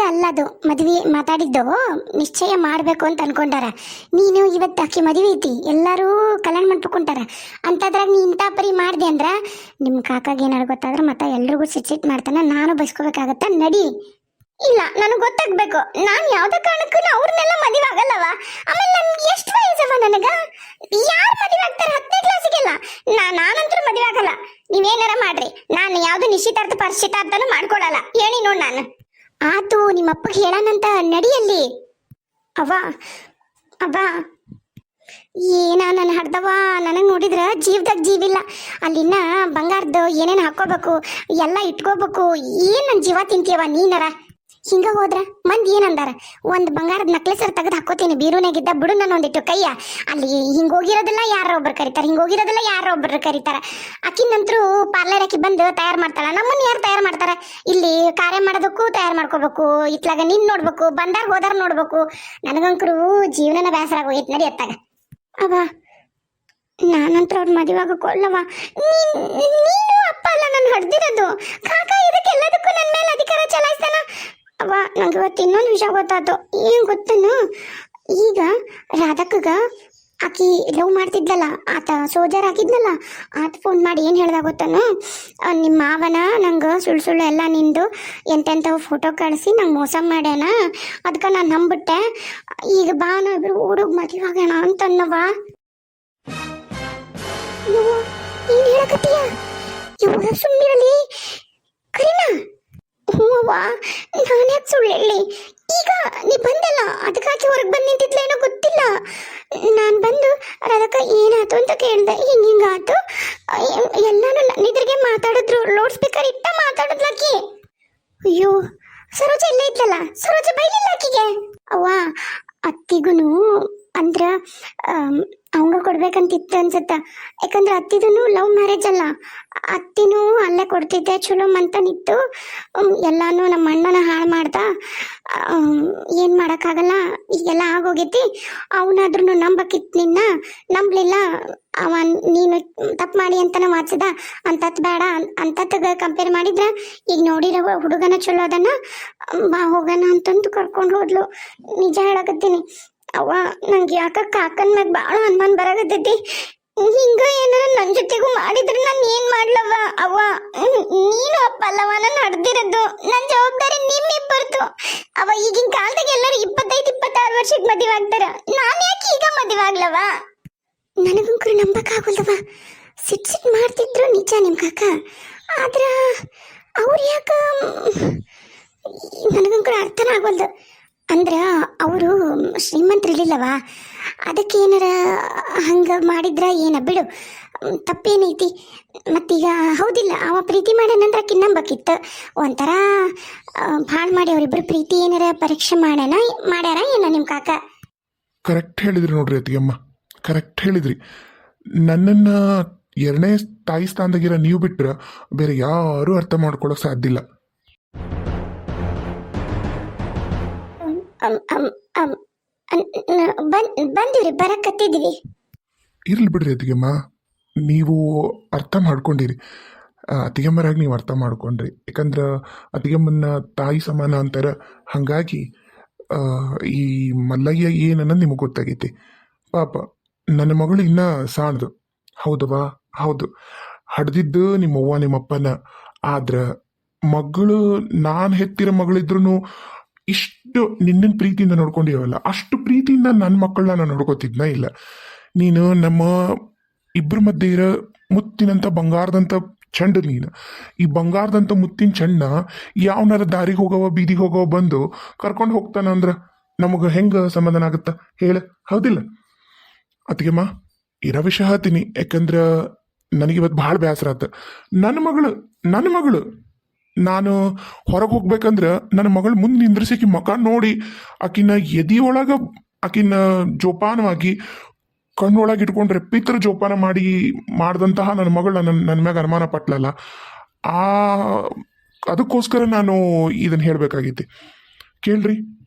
ಅಲ್ಲದು ಮದ್ವೆ ಮಾತಾಡಿದ್ದು ನಿಶ್ಚಯ ಮಾಡಬೇಕು ಅಂತ ಅನ್ಕೊಂಡಾರ. ನೀನು ಇವತ್ತು ಆಕಿ ಮದುವೆ ಐತಿ, ಎಲ್ಲರೂ ಕಲ್ಯಾಣ ಮಾಡ್ಕೊಂಡಾರ ಅಂತದ್ರಾಗ ನೀ ಇಂಥ ಪರಿ ಮಾಡಿದೆ ಅಂದ್ರ ನಿಮ್ಮ ಕಾಕಾಗ ಏನಾರು ಗೊತ್ತಾದ್ರೆ ಮತ್ತೆ ಎಲ್ರಿಗೂ ಸಿಟ್ ಮಾಡ್ತಾನ, ನಾನು ಬಯಸ್ಕೋಬೇಕಾಗತ್ತ. ನಡಿ. ಇಲ್ಲ, ನನಗೆ ಗೊತ್ತಾಗ್ಬೇಕು. ನಾನು ಯಾವ್ದೇ ಕಾರಣಕ್ಕೂ ಅವ್ರನ್ನೆಲ್ಲ ಮದುವೆ ಆಗಲ್ಲವ. ಆಮೇಲೆ ನನ್ಗೆ ಎಷ್ಟು ವಯಸ್ಸವ ನನಗ? ಯಾರು ಮದುವೆ ಆಗ್ತಾರೆ 10ನೇ ಕ್ಲಾಸಿಗೆಲ್ಲ? ನಾನಂತೂ ಮದುವೆ ಆಗಲ್ಲ. ನೀವೇನಾರ ಮಾಡ್ರಿ, ನಾನು ಯಾವ್ದು ನಿಶ್ಚಿತಾರ್ಥ ಪರಿಚಿತಾರ್ಥನೂ ಮಾಡ್ಕೊಳಲ್ಲ. ಹೇಳಿ ನೋಡ್ ನಾನು. ಆತು, ನಿಮ್ಮಪ್ಪಗೆ ಹೇಳಾನಂತ ನಡಿಯಲ್ಲಿ. ಅವ್ವ ಅವ್ವ, ಏನ ನನ್ನ ಹಡ್ದವ, ನನಗೆ ನೋಡಿದ್ರ ಜೀವದಾಗ ಜೀವಿಲ್ಲ. ಅಲ್ಲಿನ್ನ ಬಂಗಾರದ್ದು ಏನೇನು ಹಾಕೋಬೇಕು, ಎಲ್ಲ ಇಟ್ಕೋಬೇಕು. ಏನ್ ನನ್ನ ಜೀವ ತಿಂತೀಯವ ನೀನರ? ಹಿಂಗ ಹೋದ್ರ ಮಂದಿ ಏನಂದಾರ? ಒಂದ್ ಬಂಗಾರದ ನಕ್ಲೆಸರ್ ತೆಗೆದು ಹಾಕೋತೀನಿ ಬೀರುನಾಗಿದ್ದ, ಬಿಡು ನಾನು ಒಂದಿಟ್ಟು ಕೈಯ. ಅಲ್ಲಿ ಹಿಂಗೋಗಿರೋದೆಲ್ಲ ಯಾರೋ ಒಬ್ರು ಕರೀತಾರ, ಹಿಂಗೋಗಿರೋದೆಲ್ಲ ಯಾರೋ ಒಬ್ರು ಕರೀತಾರ. ಆಕಿನಂತರೂ ಪಾರ್ಲರ್ ಹಾಕಿ ಬಂದು ತಯಾರು ಮಾಡ್ತಾಳ. ನಮ್ಮನ್ನ ಯಾರು ತಯಾರು ಮಾಡ್ತಾರ? ಇಲ್ಲಿ ಕಾರ್ಯ ಮಾಡೋದಕ್ಕೂ ತಯಾರು ಮಾಡ್ಕೋಬೇಕು, ಇತ್ಲಾಗ ನಿನ್ ನೋಡ್ಬೇಕು, ಬಂದಾರ ಹೋದಾರ ನೋಡ್ಬೇಕು. ನನಗಂಕರು ಜೀವನನ ಬೇಸರ ಆಗೋಯ್ತು. ನಡಿ ಅತ್ತಾಗ. ಅವ ನಾನಂತರ ಅವ್ರ ಮದುವೆ ಆಗೋಲ್ಲವ. ನೀನು ಅಪ್ಪ ಅಲ್ಲ ನಾನು ಹೊಡೆದಿರೋದು. ಕಾಕ ಇದಕ್ಕೆಲ್ಲದಕ್ಕೂ ನನ್ನ ಮೇಲೆ ಅಧಿಕಾರ ಚಲಾಯಿಸ್ತಾನ. ಅವ ನಂಗೆ ಇವತ್ತು ಇನ್ನೊಂದು ವಿಷಯ ಗೊತ್ತಾಯ್ತು. ಏನ್ ಗೊತ್ತೇನು? ಈಗ ರಾಧಕ್ಕಗ ಆಕಿ ಲವ್ ಮಾಡ್ತಿದ್ಲಲ್ಲ, ಆತ ಸೋಜರ್ ಆಗಿದ್ನಲ್ಲ, ಆತ ಫೋನ್ ಮಾಡಿ ಏನು ಹೇಳ್ದಾಗ ಗೊತ್ತನು? ನಿಮ್ಮ ಮಾವನ ನಂಗೆ ಸುಳ್ಳು ಎಲ್ಲ ನಿಂದು ಎಂತೆಂಥವು ಫೋಟೋ ಕಳಿಸಿ ನಂಗೆ ಮೋಸ ಮಾಡ್ಯಾನ, ಅದಕ್ಕೆ ನಾನು ನಂಬಿಟ್ಟೆ. ಈಗ ಬಾ ನಾವಿಬ್ರು ಹುಡುಗ ಮದುವೆ ಆಗೋಣ ಅಂತನ್ನವ. ಏನ್ ಹೇಳಕತ್ತೀಯ? ಇವಾಗ ಸುಮ್ಮನಿರಲಿ ಕರೀನಾ? ಹ್ಞೂ ಅವ್ವ, ನಾನು ಯಾಕೆ ಸುಳ್ಳು ಹೇಳಿ? ಈಗ ನೀ ಬಂದಲ್ಲ, ಅದಕ್ಕಾಗಿ ಹೊರಗೆ ಬಂದು ನಿಂತಿದ್ಲೇನೋ ಗೊತ್ತಿಲ್ಲ. ನಾನು ಬಂದು ಅದಕ್ಕೆ ಏನಾಯ್ತು ಅಂತ ಕೇಳಿದೆ. ಹಿಂಗಾಯ್ತು ಎಲ್ಲಾನು ನನ್ನಿದ್ರಿಗೆ ಮಾತಾಡಿದ್ರು, ಲೌಡ್ ಸ್ಪೀಕರ್ ಇಟ್ಟ ಮಾತಾಡಿದ್ಲಾಕಿ. ಅಯ್ಯೋ, ಸರೋಜ ಇಲ್ಲೇ ಇದ್ಲಲ್ಲ, ಸರೋಜ ಬೈಲಿಲ್ಲ ಆಕಿಗೆ. ಅವ್ವ ಅತ್ತಿಗೂ ಅಂದ್ರ ಅವಂಗ ಕೊಡ್ಬೇಕಂತಿತ್ತು ಅನ್ಸತ್ತ. ಯಾಕಂದ್ರೆ ಅತ್ತಿದೂ ಲವ್ ಮ್ಯಾರೇಜ್ ಅಲ್ಲ, ಅತ್ತಿನೂ ಅಲ್ಲೇ ಕೊಡ್ತಿದ್ದೆ ಚಲೋ ಮಂತನಿತ್ತು. ಎಲ್ಲಾನು ನಮ್ಮ ಅಣ್ಣನ ಹಾಳು ಮಾಡ್ದ. ಏನು ಮಾಡೋಕ್ಕಾಗಲ್ಲ, ಈಗೆಲ್ಲ ಆಗೋಗೈತಿ. ಅವನಾದ್ರೂ ನಂಬಕ್ಕಿತ್ತು, ನಿನ್ನ ನಂಬಲಿಲ್ಲ. ಅವ ನೀನು ತಪ್ಪು ಮಾಡಿ ಅಂತನ ವಾಚಿದ. ಅಂತತ್ ಬೇಡ, ಅಂತತ್ಗ ಕಂಪೇರ್ ಮಾಡಿದ್ರ ಈಗ ನೋಡಿರೋ ಹುಡುಗನ ಚಲೋ ಅದನ್ನ ಬಾ ಹೋಗೋಣ ಅಂತಂದು ಕರ್ಕೊಂಡು ಹೋದ್ಲು. ನಿಜ ಹೇಳಕತ್ತೀನಿ ಅವ್ವ, ನಂಗೆ ಯಾಕ ಕಾಕನ್ ಮ್ಯಾಗ ಭಾಳ ಅನುಮಾನ ಬರಾಕತ್ತೈತಿ. ಹಿಂಗ ಏನಾರ ನನ್ನ ಜೊತೆಗೂ ಮಾಡಿದ್ರೆ ನಾನು ಏನ್ ಮಾಡ್ಲವ? ಅವ್ವ, ನೀನು ಅಪ್ಪ ಅಲ್ಲವ ನಾನು ಹಡ್ದಿರದ್ದು. ನನ್ನ ಜವಾಬ್ದಾರಿ ನಿಮ್ಮಿಬ್ಬರ್ದು. ಅವ ಈಗಿನ ಕಾಲದಾಗ ಎಲ್ಲರೂ 25-26 ವರ್ಷಕ್ಕೆ ಮದುವೆ ಆಗ್ತಾರ. ನಾನು ಯಾಕೆ ಈಗ ಮದುವೆ ಆಗ್ಲವ? ನನಗಂಕರು ನಂಬಕ್ಕಾಗಲ್ದವ. ಸಿಟ್ ಮಾಡ್ತಿದ್ರು ನಿಜ ನಿಮ್ ಕಾಕ, ಆದ್ರ ಅವ್ರು ಯಾಕ ನನಗಂಕರು ಅರ್ಥನ ಆಗೋಲ್ದು. ಅಂದ್ರ ಅವರು ಶ್ರೀಮಂತರಿರ್ಲಿಲ್ಲವ, ಅದಕ್ಕೆ ಏನಾರ ಹಂಗ ಮಾಡಿದ್ರ ಏನ ಬಿಡು, ತಪ್ಪೇನೈತಿ. ಮತ್ತೀಗ ಹೌದಿಲ್ಲ, ಅವ ಪ್ರೀತಿ ಮಾಡ್ಯಾನಂದ್ರ ಆಕಿ ನಂಬಕ್ಕಿತ್ತು. ಒಂಥರ ಭಾಳ ಮಾಡಿ ಅವರಿಬ್ರು ಪ್ರೀತಿ ಏನಾರ ಪರೀಕ್ಷೆ ಮಾಡ್ಯಾರ ಏನ ನಿಮ್ಮ ಕಾಕ? ಕರೆಕ್ಟ್ ಹೇಳಿದ್ರಿ ನೋಡ್ರಿ ಅತ್ತಿಗೆಮ್ಮ, ಕರೆಕ್ಟ್ ಹೇಳಿದ್ರಿ. ನನ್ನನ್ನು ಎರಡನೇ ತಾಯಿ ಸ್ಥಾನದಾಗಿರೋ ನೀವು ಬಿಟ್ರೆ ಬೇರೆ ಯಾರೂ ಅರ್ಥ ಮಾಡ್ಕೊಳ್ಳೋಕೆ ಸಾಧ್ಯ ಇಲ್ಲ. ಬಂದಿವ್ರಿ, ಬರಕತ್ತಿದ್ದೀವಿ. ಇರ್ಲಿ ಬಿಡ್ರಿ ಅತ್ತಿಗೆಮ್ಮ, ನೀವು ಅರ್ಥ ಮಾಡ್ಕೊಂಡಿರಿ. ಅತ್ತಿಗೆಮ್ಮರಾಗಿ ನೀವು ಅರ್ಥ ಮಾಡ್ಕೊಂಡ್ರಿ. ಯಾಕಂದ್ರೆ ಅತ್ತಿಗೆಮ್ಮನ ತಾಯಿ ಸಮಾನ ಅಂತಾರೆ. ಹಾಗಾಗಿ ಈ ಮಲ್ಲಯ್ಯ ಏನನ್ನೋದು ನಿಮಗೆ ಗೊತ್ತಾಗೈತಿ. ಪಾಪ ನನ್ನ ಮಗಳು ಇನ್ನೂ ಸಾಣದು. ಹೌದವಾ? ಹೌದು, ಹಡ್ದಿದ್ದು ನಿಮ್ಮವ್ವ ನಿಮ್ಮಪ್ಪನ. ಆದ್ರೆ ಮಗಳು, ನಾನು ಹೆತ್ತಿರೋ ಮಗಳಿದ್ರು ಇಷ್ಟು ನಿನ್ನ ಪ್ರೀತಿಯಿಂದ ನೋಡ್ಕೊಂಡಿವಲ್ಲ, ಅಷ್ಟು ಪ್ರೀತಿಯಿಂದ ನನ್ನ ಮಕ್ಕಳನ್ನ ನಾನು ನೋಡ್ಕೋತಿದ್ನ ಇಲ್ಲ. ನೀನು ನಮ್ಮ ಇಬ್ಬರ ಮಧ್ಯೆ ಇರೋ ಮುತ್ತಿನಂಥ ಬಂಗಾರದಂಥ ಚೆಂಡು ನೀನು. ಈ ಬಂಗಾರದಂಥ ಮುತ್ತಿನ ಚೆಂಡನ್ನ ಯಾವನಾರ ದಾರಿಗೆ ಹೋಗವ ಬೀದಿಗೆ ಹೋಗವ ಬಂದು ಕರ್ಕೊಂಡು ಹೋಗ್ತಾನ ಅಂದ್ರೆ ನಮಗೆ ಹೆಂಗೆ ಸಮಾಧಾನ ಆಗುತ್ತಾ ಹೇಳ? ಹೌದಿಲ್ಲ ಅತ್ತಿಗೆಮ್ಮ? ಇರೋ ವಿಷಯ ಹೇಳ್ತೀನಿ, ಯಾಕಂದ್ರೆ ನನಗಿವತ್ತು ಭಾಳ ಬೇಸರ ಆತ. ನನ್ನ ಮಗಳು ನಾನು ಹೊರಗೆ ಹೋಗ್ಬೇಕಂದ್ರೆ ನನ್ನ ಮಗಳು ಮುಂದೆ ನಿಂದ್ರಿಸಿ ಮಕ ನೋಡಿ ಆಕಿನ ಎದಿಯೊಳಗೆ ಆಕಿನ ಜೋಪಾನವಾಗಿ ಕಣ್ಣೊಳಗೆ ಇಟ್ಕೊಂಡ್ರೆ ಪಿತ್ರ ಜೋಪಾನ ಮಾಡಿದಂತಹ ನನ್ನ ಮಗಳು ನನ್ನ ಮ್ಯಾಗ ಅನುಮಾನ ಪಟ್ಲಲ್ಲ. ಅದಕ್ಕೋಸ್ಕರ ನಾನು ಇದನ್ನು ಹೇಳಬೇಕಾಗಿತ್ತು. ಕೇಳ್ರಿ,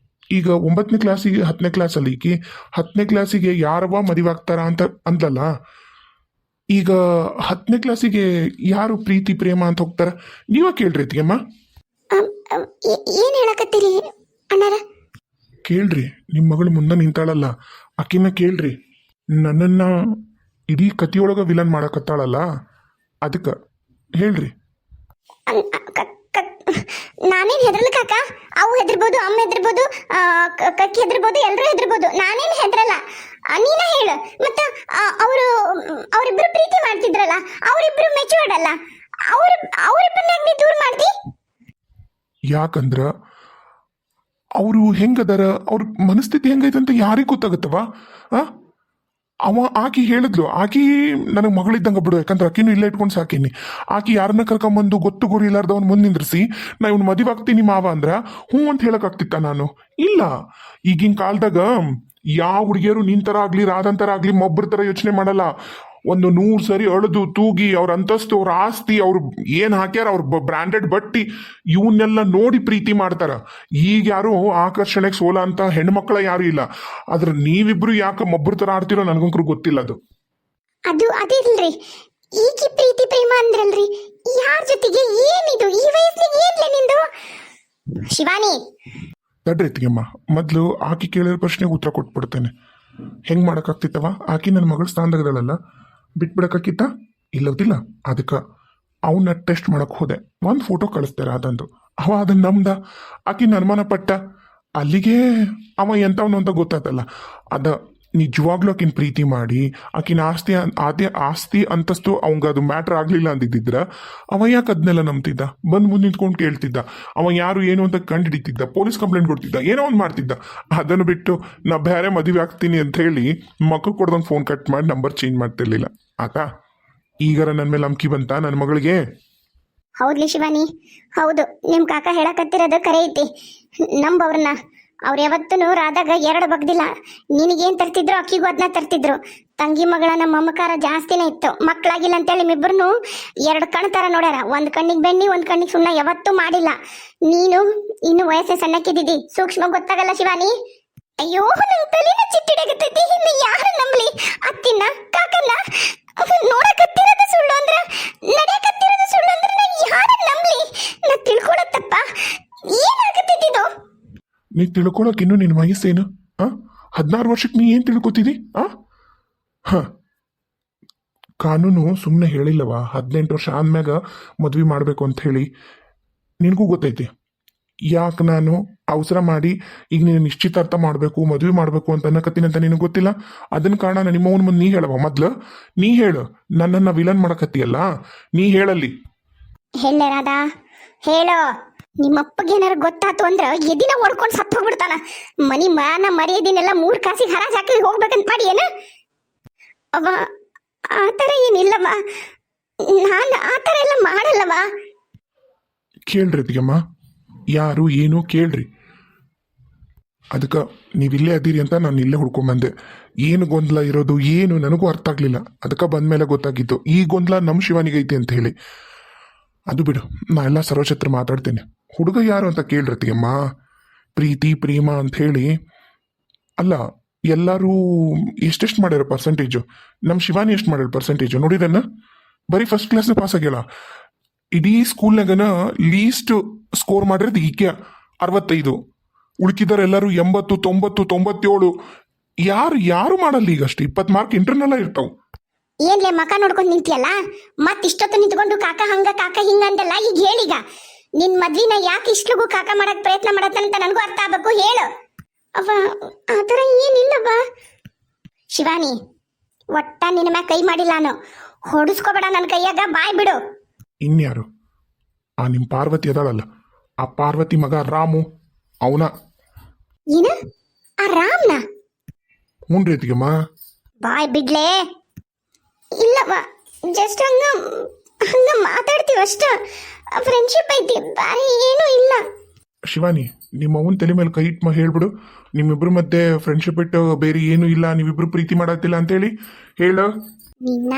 ಈಗ 9ನೇ ಕ್ಲಾಸಿಗೆ 10ನೇ ಕ್ಲಾಸಲ್ಲಿ ಈಕಿ 10ನೇ ಕ್ಲಾಸಿಗೆ ಯಾರವ ಮದುವೆ ಆಗ್ತಾರ ಅಂತ ಅಂದಲ್ಲ. ಈಗ 10ನೇ ಕ್ಲಾಸಿಗೆ ಯಾರು ಪ್ರೀತಿ ಪ್ರೇಮ ಅಂತ ಹೋಗ್ತಾರ? ನೀವ ಕೇಳ್ರಿ ಅತ್ತಿಗೆಮ್ಮ. ಏನ್ ಹೇಳಕತ್ತೀರಿ? ಅಣ್ಣಾರ ಕೇಳ್ರಿ ನಿಮ್ಮ ಮಗಳು ಮುಂದೆ ನಿಂತಾಳಲ್ಲ ಆಕಿನ ಕೇಳ್ರಿ. ನನ್ನನ್ನ ಇಡೀ ಕತಿಯೊಳಗ ವಿಲನ್ ಮಾಡಕತ್ತಾಳಲ್ಲ ಅದಕ್ಕೆ ಹೇಳ್ರಿ. ನಾನೇನು ಹೆದರಲ್ಲ ಕಾಕ. ಅವು ಹೆದರ್ಬೋದು, ಅಮ್ಮ ಹೆದರ್ಬೋದು, ಕಕ್ಕಿ ಹೆದರ್ಬೋದು, ಎಲ್ಲರೂ ಹೆದರ್ಬೋದು. ನಾನೇನು ಹೆದರಲ್ಲ. ನೀನ ಹೇಳು. ಮತ್ತ ಅವರಿಬ್ರು ಪ್ರೀತಿ ಮಾಡ್ತಿದ್ರಲ್ಲ, ಅವರಿಬ್ರು ಮೆಚೂರ್ಡ್ ಅಲ್ಲ, ಅವರಿಬ್ಬರನ್ನ ನೀ ದೂರ ಮಾಡ್ದಿ? ಯಾಕಂದ್ರ ಅವರು ಹೆಂಗದಾರ, ಅವ್ರ ಮನಸ್ಥಿತಿ ಹೆಂಗೈತೆ ಅಂತ ಯಾರಿಗೆ ಗೊತ್ತಾಗತ್ತವ? ಆಕಿ ಹೇಳಿದ್ಲು, ಆಕಿ ನನಗೆ ಮಗಳಿದ್ದಂಗೆ ಬಿಡು, ಯಾಕಂದ್ರೆ ಆಕಿನೂ ಇಲ್ಲೇ ಇಟ್ಕೊಂಡು ಸಾಕೀನಿ. ಆಕಿ ಯಾರನ್ನ ಕರ್ಕೊಂಬಂದು ಗೊತ್ತು ಗುರಿ ಇಲ್ಲಾರ್ದವನ್ ಮುಂದೆ ನಿಂದ್ರಿಸಿ ನಾ ಇವ್ನು ಮದುವೆ ಆಗ್ತೀನಿ ಮಾವ ಅಂದ್ರ ಹ್ಞೂ ಅಂತ ಹೇಳಕ್ಕಾಗ್ತಿತ್ತ ನಾನು? ಇಲ್ಲ. ಈಗಿನ ಕಾಲದಾಗ ಯಾವ ಹುಡುಗಿಯರು ನಿಂತರ ಆಗ್ಲಿ ರಾಧಂತರ ಆಗ್ಲಿ ಮೊಬ್ಬರ ಥರ ಯೋಚನೆ ಮಾಡಲ್ಲ. ಒಂದು 100 ಸರಿ ಅಳದು ತೂಗಿ ಅವ್ರ ಅಂತಸ್ತು, ಅವ್ರ ಆಸ್ತಿ, ಅವ್ರು ಏನು ಹಾಕ್ಯಾರ, ಅವ್ರ ಬ್ರ್ಯಾಂಡೆಡ್ ಬಟ್ಟಿ, ಇವನ್ನೆಲ್ಲ ನೋಡಿ ಪ್ರೀತಿ ಮಾಡ್ತಾರ. ಈಗ ಯಾರು ಆಕರ್ಷಣೆಗೆ ಸೋಲ ಅಂತ ಹೆಣ್ಮಕ್ಳ ಯಾರು ಇಲ್ಲ. ಆದ್ರೆ ನೀವಿಬ್ರು ಯಾಕೆ ಮೊಬ್ಬರ ಥರ ಆಡ್ತಿರೋ ನನಗಂಕರು ಗೊತ್ತಿಲ್ಲ ಅದು. ಅದಿಲ್ರಿ, ಈಕಿ ಪ್ರೀತಿ ಪ್ರೇಮ ಅಂದ್ರಲ್ರಿ, ಯಾರ ಜೊತೆಗೆ ಏನಿದು ಈ ವಯಸ್ಸಿಗೆ ಏನ್ಲೆ ನಿಂದು? ಶಿವಾನಿ ತಡ್ರಿ ತಿಗಮ್ಮ, ಮೊದಲು ಆಕಿ ಕೇಳಿರೋ ಪ್ರಶ್ನೆಗೆ ಉತ್ತರ ಕೊಟ್ಬಿಡ್ತೇನೆ. ಹೆಂಗೆ ಮಾಡೋಕ್ಕಾಗ್ತಿತ್ತವ? ಆಕಿ ನನ್ನ ಮಗಳ ಸ್ಥಾನದಾಗದಲ್ಲ, ಬಿಟ್ಬಿಡಕ್ಕಾಗಿತ್ತ? ಇಲ್ಲದಿಲ್ಲ. ಅದಕ್ಕೆ ಅವನ್ನ ಟೆಸ್ಟ್ ಮಾಡಕ್ಕೆ ಹೋದೆ. ಒಂದು ಫೋಟೋ ಕಳಿಸ್ತಾರೆ ಅದಂದು. ಅದನ್ನ ನಮ್ದ. ಆಕಿನ ಅನುಮಾನ ಪಟ್ಟ. ಅಲ್ಲಿಗೆ ಅವ ಎಂಥವನು ಅಂತ ಗೊತ್ತಾತಲ್ಲ. ನಿಜವಾಗ್ಲೂ ಆಕಿನ ಪ್ರೀತಿ ಮಾಡಿ ಆಕಿನ ಆಸ್ತಿ ಅಂತಸ್ತು ಅವಂಗ ಅದು ಮ್ಯಾಟ್ರ್ ಆಗ್ಲಿಲ್ಲ ಅಂದಿದ್ದಿದ್ರ ಅವ ಯಾಕೆ ಅದನ್ನೆಲ್ಲ ನಂಬ್ತಿದ್ದ? ಬಂದು ಮುಂದೆ ನಿಂತ್ಕೊಂಡು ಕೇಳ್ತಿದ್ದ. ಅವ ಯಾರು ಏನು ಅಂತ ಕಂಡು ಹಿಡಿತಿದ್ದ, ಪೊಲೀಸ್ ಕಂಪ್ಲೇಂಟ್ ಕೊಡ್ತಿದ್ದ, ಏನೋ ಒಂದು ಮಾಡ್ತಿದ್ದ. ಅದನ್ನು ಬಿಟ್ಟು ನಾ ಬೇರೆ ಮದುವೆ ಆಗ್ತೀನಿ ಅಂತ ಹೇಳಿ ಮಕ್ಕಳು ಕೊಡ್ದಂಗೆ ಫೋನ್ ಕಟ್ ಮಾಡಿ ನಂಬರ್ ಚೇಂಜ್ ಮಾಡ್ತಿರ್ಲಿಲ್ಲ ಆತ. ಈಗಾರ ನನ್ನ ಮೇಲೆ ನಂಬಿಕೆ ಬಂತ ನನ್ನ ಮಗಳಿಗೆ? ಹೌದ್ಲಿ ಶಿವಾನಿ, ಹೌದು. ನಿಮ್ಮ ಕಾಕ ಹೇಳಕತ್ತಿರೋದು ಕರೆ ಐತಿ. ನಂಬವ್ರನ್ನ. ಅವ್ರು ಯಾವತ್ತೂ ರಾಧಾಗ 2 ಬಗ್ದಿಲ್ಲ. ನಿನಗೇನು ತರ್ತಿದ್ರು ಅಕ್ಕಿಗೂ ಅದನ್ನ ತರ್ತಿದ್ರು. ತಂಗಿ ಮಗಳ ನಮ್ಮ ಮಮಕಾರ ಜಾಸ್ತಿನೇ ಇತ್ತು. ಮಕ್ಕಳಾಗಿಲ್ಲ ಅಂತೇಳಿ ನಿಮ್ಮಿಬ್ಬರನ್ನು 2 ಕಣ್ ಥರ ನೋಡ್ಯಾರ. ಒಂದು ಕಣ್ಣಿಗೆ ಬೆಣ್ಣಿ, ಒಂದು ಕಣ್ಣಿಗೆ ಸುಣ್ಣ ಯಾವತ್ತೂ ಮಾಡಿಲ್ಲ. ನೀನು ಇನ್ನು ವಯಸ್ಸೇ ಸಣ್ಣಕ್ಕಿದ್ದಿದ್ದಿ, ಸೂಕ್ಷ್ಮ ಗೊತ್ತಾಗಲ್ಲ ಶಿವಾನಿ. ಅಯ್ಯೋ, ನನ್ನ ತಲೆನ ಚಿಟ್ಟಿಡಾಗತ್ತೈತಿ. ಇನ್ನು ಯಾರು ನಂಬಲಿ? ಅತ್ತಿನ ಕಾಕನ್ನ ನೋಡಕತ್ತಿರೋದು ಸುಳ್ಳು ಅಂದ್ರ, ನಡೆಯಕತ್ತಿರೋದು ಸುಳ್ಳು ಅಂದ್ರ ನಾನು ಯಾರನ್ನ ನಂಬಲಿ? ನಾ ತಿಳ್ಕೊಳತ್ತಪ್ಪ. ಏನಾಗತ್ತಿದ್ದು? ನೀ ತಿಳ್ಕೊಳಕ್ ಇನ್ನು ನಿನ್ನ ವಯಸ್ಸೇನು? 16 ವರ್ಷಕ್ಕೆ ನೀ ಏನು ತಿಳ್ಕೊತಿದಿ? ಕಾನೂನು ಸುಮ್ಮನೆ ಹೇಳಿಲ್ಲವ 18 ವರ್ಷ ಆದ್ಮ್ಯಾಗ ಮದ್ವೆ ಮಾಡಬೇಕು ಅಂತ ಹೇಳಿ. ನಿನಗೂ ಗೊತ್ತೈತಿ ಯಾಕೆ ನಾನು ಅವಸರ ಮಾಡಿ ಈಗ ನೀನು ನಿಶ್ಚಿತಾರ್ಥ ಮಾಡಬೇಕು, ಮದುವೆ ಮಾಡಬೇಕು ಅಂತ ಅನ್ನಕತ್ತೀನಿ ಅಂತ ನಿನಗೆ ಗೊತ್ತಿಲ್ಲ. ಅದನ್ನ ಕಾರಣ ನಿಮ್ಮವನ ಮುಂದೆ ನೀ ಹೇಳವ. ಮೊದ್ಲು ನೀ ಹೇಳು. ನನ್ನನ್ನು ವಿಲನ್ ಮಾಡಕತ್ತೀಯಲ್ಲ, ನೀ ಹೇಳಲ್ಲಿ. ಹೇಳ ರಾಧಾ, ಹೇಳೋ. ನಿಮ್ಮಪ್ಪಗೆ ಏನಾರು ಗೊತ್ತಾತು ಅಂದ್ರ ಎದಿನ ಹೊಡ್ಕೊಂಡು ಸತ್ತು ಹೋಗ್ಬಿಡ್ತಾನ. ಮನಿ ಮಾನ ಮರ್ಯಾದಿನೆಲ್ಲ 3 ಕಾಸಿಗೆ ಹರಾಜ್ ಹಾಕಿ ಹೋಗ್ಬೇಕಂತ ಮಾಡಿ ಏನ? ಅವ ಆ ಥರ ಏನಿಲ್ಲವ. ನಾನು ಆ ಥರ ಎಲ್ಲ ಮಾಡಲ್ಲವ. ಕೇಳ್ರಿ ಅತ್ತಿಗೆಮ್ಮ, ಯಾರು ಏನು ಕೇಳ್ರಿ. ಅದಕ್ಕೆ ನೀವಿಲ್ಲೇ ಅದೀರಿ ಅಂತ ನಾನು ಇಲ್ಲೇ ಹುಡ್ಕೊಂಬಂದೆ. ಏನು ಗೊಂದಲ ಇರೋದು ಏನು ನನಗೂ ಅರ್ಥ ಆಗಲಿಲ್ಲ. ಅದಕ್ಕೆ ಬಂದಮೇಲೆ ಗೊತ್ತಾಗಿತ್ತು ಈ ಗೊಂದಲ ನಮ್ಮ ಶಿವಾನಿಗೈತಿ ಅಂತ ಹೇಳಿ. ಅದು ಬಿಡು, ನಾ ಎಲ್ಲ ಸರೋಜ್ ಹತ್ರ ಮಾತಾಡ್ತೇನೆ. ಹುಡುಗ ಯಾರು ಅಂತ ಕೇಳ್ರತಿಯಮ್ಮ. ಪ್ರೀತಿ ಪ್ರೇಮ ಅಂತ ಹೇಳಿ ಅಲ್ಲ, ಎಲ್ಲರೂ ಎಷ್ಟೆಷ್ಟು ಮಾಡ್ಯಾರ ಪರ್ಸೆಂಟೇಜು? ನಮ್ಮ ಶಿವಾನಿ ಎಷ್ಟು ಮಾಡ್ಯಾರ ಪರ್ಸೆಂಟೇಜು ನೋಡಿರನ್ನ? ಬರೀ ಫಸ್ಟ್ ಕ್ಲಾಸ್ನ ಪಾಸ್ ಆಗ್ಯಾಳ. ಇಡೀ ಸ್ಕೂಲ್ನಾಗನ ಲೀಸ್ಟ್ ಸ್ಕೋರ್ ಮಾಡಿರೋದು ಈಕೆ 65. ಉಳ್ಕಿದಾರೆಲ್ಲರೂ 80, 90, 97. ಯಾರು ಮಾಡಲ್ಲ ಈಗ. ಅಷ್ಟು 20 ಮಾರ್ಕ್ ಇಂಟರ್ನಲ್ಲ ಇರ್ತಾವ. ಏನ್ಲೆ ಮಕ ನೋಡ್ಕೊಂಡು ನಿಂತಿಯಲ್ಲ? ಇಷ್ಟೊತ್ತು ನಿಂತ್ಕೊಂಡು ಕಾಕ ಹಂಗ ಕಾಕ ಹಿಂಗ ಅಂತಲ್ಲ. ಈಗ ಹೇಳೀಗ ನಿನ್ ಮದ್ವಿನ ಯಾಕೆ ಇಷ್ಟಗೂ ಕಾಕ ಮಾಡಕ್ ಪ್ರಯತ್ನ ಮಾಡತ್ತಂತ ನನಗೂ ಅರ್ಥ ಆಗ್ಬೇಕು. ಹೇಳು. ಅವ ಆ ಥರ ಏನಿಲ್ಲವ ಶಿವಾನಿ. ಒಟ್ಟ ನಿನ್ನ ಮ್ಯಾಗ ಕೈ ಮಾಡಿಲ್ಲ ನಾನು. ಹೊಡಿಸ್ಕೋಬೇಡ ನನ್ನ ಕೈಯಾಗ. ಬಾಯ್ ಬಿಡು. ಇನ್ಯಾರು? ನಿಮ್ಮ ಪಾರ್ವತಿ ಅದಾಳಲ್ಲ, ಆ ಪಾರ್ವತಿ ಮಗ ರಾಮು, ಅವನ. ಏನ? ಆ ರಾಮ್ನ? ಹ್ಞೂ ರೀತಿಗಮ್ಮ. ಬಾಯ್ ಬಿಡ್ಲೇ. ಇಲ್ಲವ, ಜಸ್ಟ್ ಹಂಗ ಮಾತಾಡ್ತೀವಿ ಅಷ್ಟ. ಫ್ರೆಂಡ್ಶಿಪ್ ಐತಿ, ಬಾರಿ ಏನೂ ಇಲ್ಲ. ಶಿವಾನಿ, ನಿಮ್ಮ ಅವನ ತಲೆ ಮೇಲೆ ಕೈ ಇಟ್ಟು ಹೇಳ್ಬಿಡು. ನಿಮ್ಮಿಬ್ರು ಮಧ್ಯೆ ಫ್ರೆಂಡ್ಶಿಪ್ ಬಿಟ್ಟು ಬೇರೆ ಏನೂ ಇಲ್ಲ, ನೀವಿಬ್ರು ಪ್ರೀತಿ ಮಾಡತ್ತಿಲ್ಲ ಅಂತೇಳಿ ಹೇಳು. ನಿನ್ನ